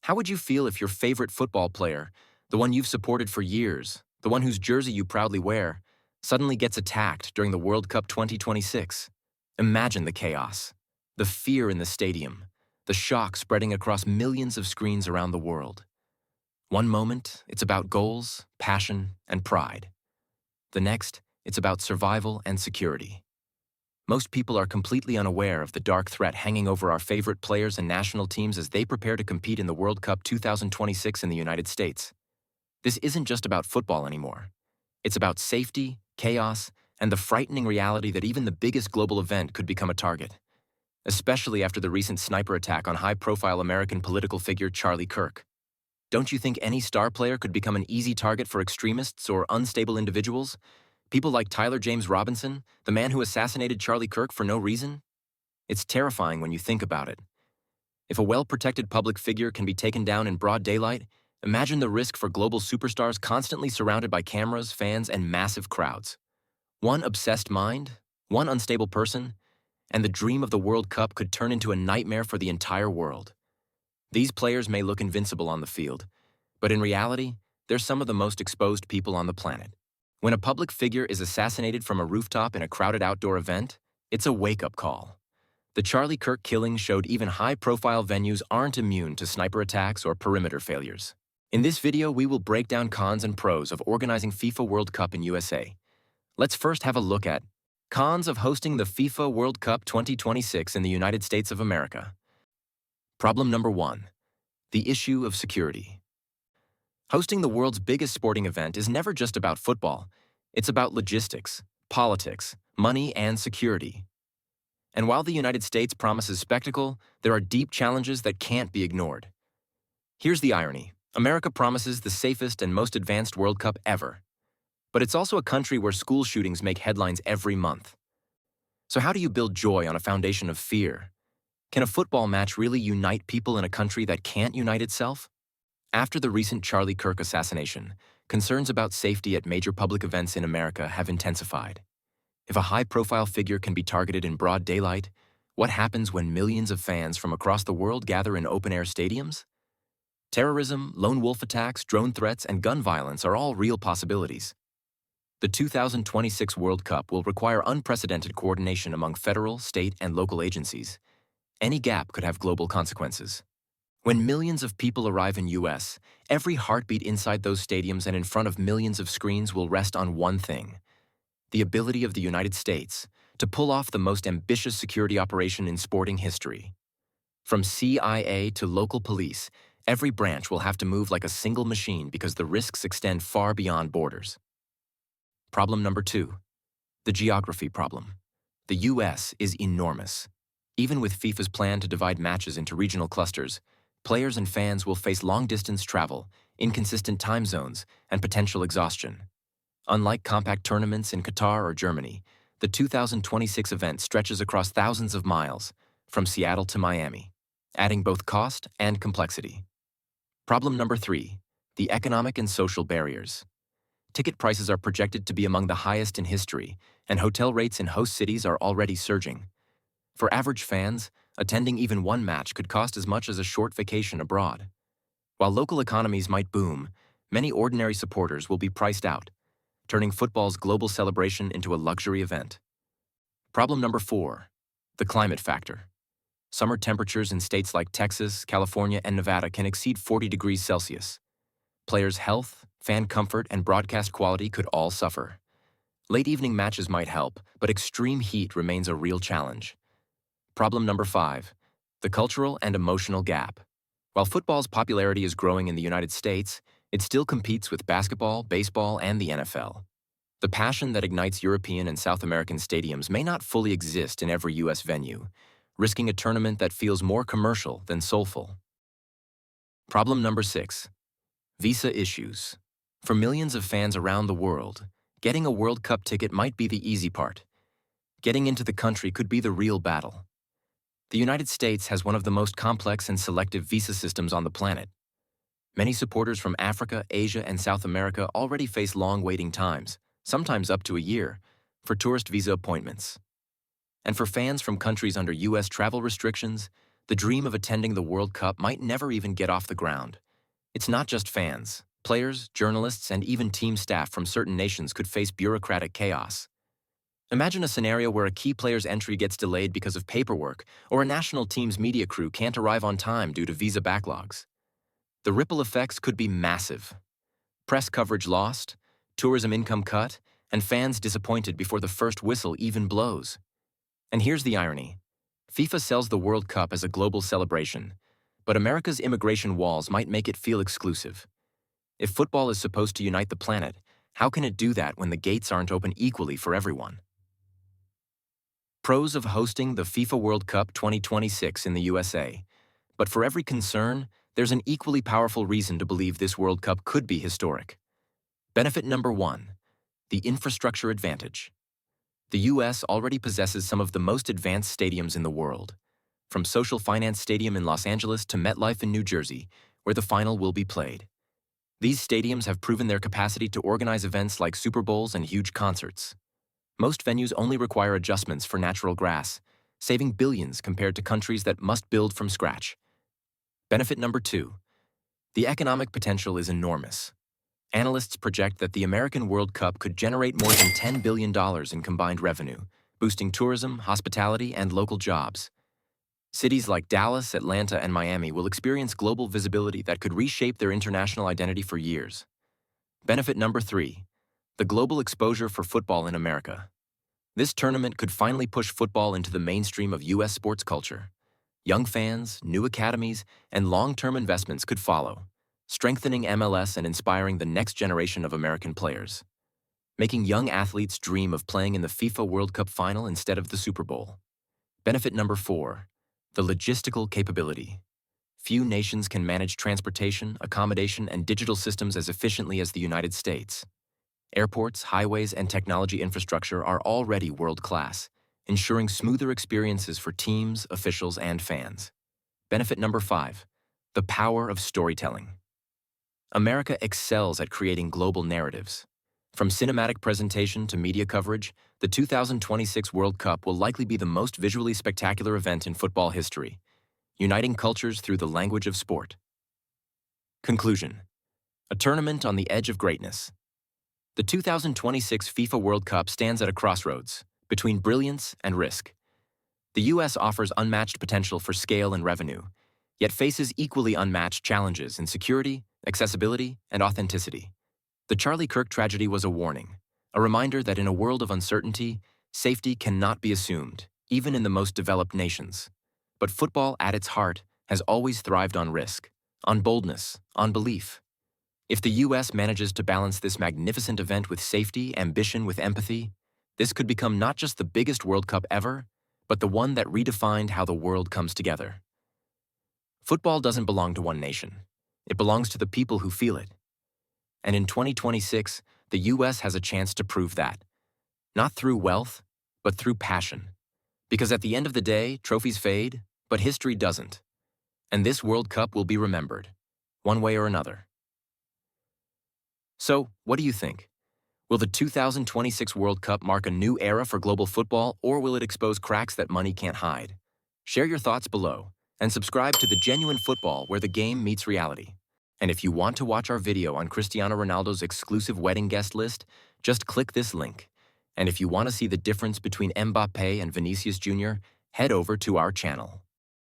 How would you feel if your favorite football player, the one you've supported for years, the one whose jersey you proudly wear, suddenly gets attacked during the World Cup 2026? Imagine the chaos, the fear in the stadium, the shock spreading across millions of screens around the world. One moment, it's about goals, passion, and pride. The next, it's about survival and security. Most people are completely unaware of the dark threat hanging over our favorite players and national teams as they prepare to compete in the World Cup 2026 in the United States. This isn't just about football anymore. It's about safety, chaos, and the frightening reality that even the biggest global event could become a target, especially after the recent sniper attack on high-profile American political figure Charlie Kirk. Don't you think any star player could become an easy target for extremists or unstable individuals? People like Tyler James Robinson, the man who assassinated Charlie Kirk for no reason? It's terrifying when you think about it. If a well-protected public figure can be taken down in broad daylight, imagine the risk for global superstars constantly surrounded by cameras, fans, and massive crowds. One obsessed mind, one unstable person, and the dream of the World Cup could turn into a nightmare for the entire world. These players may look invincible on the field, but in reality, they're some of the most exposed people on the planet. When a public figure is assassinated from a rooftop in a crowded outdoor event, it's a wake-up call. The Charlie Kirk killing showed even high-profile venues aren't immune to sniper attacks or perimeter failures. In this video, we will break down cons and pros of organizing FIFA World Cup in USA. Let's first have a look at cons of hosting the FIFA World Cup 2026 in the United States of America. Problem number 1. The issue of security. Hosting the world's biggest sporting event is never just about football. It's about logistics, politics, money, and security. And while the United States promises spectacle, there are deep challenges that can't be ignored. Here's the irony. America promises the safest and most advanced World Cup ever. But it's also a country where school shootings make headlines every month. So how do you build joy on a foundation of fear? Can a football match really unite people in a country that can't unite itself? After the recent Charlie Kirk assassination, concerns about safety at major public events in America have intensified. If a high-profile figure can be targeted in broad daylight, what happens when millions of fans from across the world gather in open-air stadiums? Terrorism, lone wolf attacks, drone threats, and gun violence are all real possibilities. The 2026 World Cup will require unprecedented coordination among federal, state, and local agencies. Any gap could have global consequences. When millions of people arrive in US, every heartbeat inside those stadiums and in front of millions of screens will rest on one thing: the ability of the United States to pull off the most ambitious security operation in sporting history. From CIA to local police, every branch will have to move like a single machine because the risks extend far beyond borders. Problem number 2. The geography problem. The US is enormous. Even with FIFA's plan to divide matches into regional clusters, players and fans will face long-distance travel, inconsistent time zones, and potential exhaustion. Unlike compact tournaments in Qatar or Germany, the 2026 event stretches across thousands of miles, from Seattle to Miami, adding both cost and complexity. Problem number 3. The economic and social barriers. Ticket prices are projected to be among the highest in history, and hotel rates in host cities are already surging. For average fans, attending even one match could cost as much as a short vacation abroad. While local economies might boom, many ordinary supporters will be priced out, turning football's global celebration into a luxury event. Problem number 4. The climate factor. Summer temperatures in states like Texas, California, and Nevada can exceed 40 degrees Celsius. Players' health, fan comfort, and broadcast quality could all suffer. Late evening matches might help, but extreme heat remains a real challenge. Problem number 5. The cultural and emotional gap. While football's popularity is growing in the United States, it still competes with basketball, baseball, and the NFL. The passion that ignites European and South American stadiums may not fully exist in every US venue, risking a tournament that feels more commercial than soulful. Problem number 6. Visa issues. For millions of fans around the world, getting a World Cup ticket might be the easy part. Getting into the country could be the real battle. The United States has one of the most complex and selective visa systems on the planet. Many supporters from Africa, Asia, and South America already face long waiting times, sometimes up to a year, for tourist visa appointments. And for fans from countries under US travel restrictions, The dream of attending the World Cup might never even get off the ground. It's not just fans. Players, journalists, and even team staff from certain nations could face bureaucratic chaos. Imagine a scenario where a key player's entry gets delayed because of paperwork, or a national team's media crew can't arrive on time due to visa backlogs. The ripple effects could be massive. Press coverage lost, tourism income cut, and fans disappointed before the first whistle even blows. And here's the irony. FIFA sells the World Cup as a global celebration, but America's immigration walls might make it feel exclusive. If football is supposed to unite the planet, how can it do that when the gates aren't open equally for everyone? Pros of hosting the FIFA World Cup 2026 in the USA. But for every concern, there's an equally powerful reason to believe this World Cup could be historic. Benefit number 1, the infrastructure advantage. The US already possesses some of the most advanced stadiums in the world, from Social Finance Stadium in Los Angeles to MetLife in New Jersey, where the final will be played. These stadiums have proven their capacity to organize events like Super Bowls and huge concerts. Most venues only require adjustments for natural grass, saving billions compared to countries that must build from scratch. Benefit number 2, the economic potential is enormous. Analysts project that the American World Cup could generate more than $10 billion in combined revenue, boosting tourism, hospitality, and local jobs. Cities like Dallas, Atlanta, and Miami will experience global visibility that could reshape their international identity for years. Benefit number 3, the global exposure for football in America. This tournament could finally push football into the mainstream of U.S. sports culture. Young fans, new academies, and long-term investments could follow, strengthening MLS and inspiring the next generation of American players, making young athletes dream of playing in the FIFA World Cup final instead of the Super Bowl. Benefit number 4, the logistical capability. Few nations can manage transportation, accommodation, and digital systems as efficiently as the United States. Airports, highways, and technology infrastructure are already world-class, ensuring smoother experiences for teams, officials, and fans. Benefit number 5, the power of storytelling. America excels at creating global narratives. From cinematic presentation to media coverage, the 2026 World Cup will likely be the most visually spectacular event in football history, uniting cultures through the language of sport. Conclusion: a tournament on the edge of greatness. The 2026 FIFA World Cup stands at a crossroads between brilliance and risk. The U.S. offers unmatched potential for scale and revenue, yet faces equally unmatched challenges in security, accessibility, and authenticity. The Charlie Kirk tragedy was a warning, a reminder that in a world of uncertainty, safety cannot be assumed, even in the most developed nations. But football, at its heart, has always thrived on risk, on boldness, on belief. If the U.S. manages to balance this magnificent event with safety, ambition with empathy, this could become not just the biggest World Cup ever, but the one that redefined how the world comes together. Football doesn't belong to one nation. It belongs to the people who feel it. And in 2026, the U.S. has a chance to prove that. Not through wealth, but through passion. Because at the end of the day, trophies fade, but history doesn't. And this World Cup will be remembered, one way or another. So, what do you think? Will the 2026 World Cup mark a new era for global football, or will it expose cracks that money can't hide? Share your thoughts below, and subscribe to The Genuine Football, where the game meets reality. And if you want to watch our video on Cristiano Ronaldo's exclusive wedding guest list, just click this link. And if you want to see the difference between Mbappe and Vinicius Jr., head over to our channel.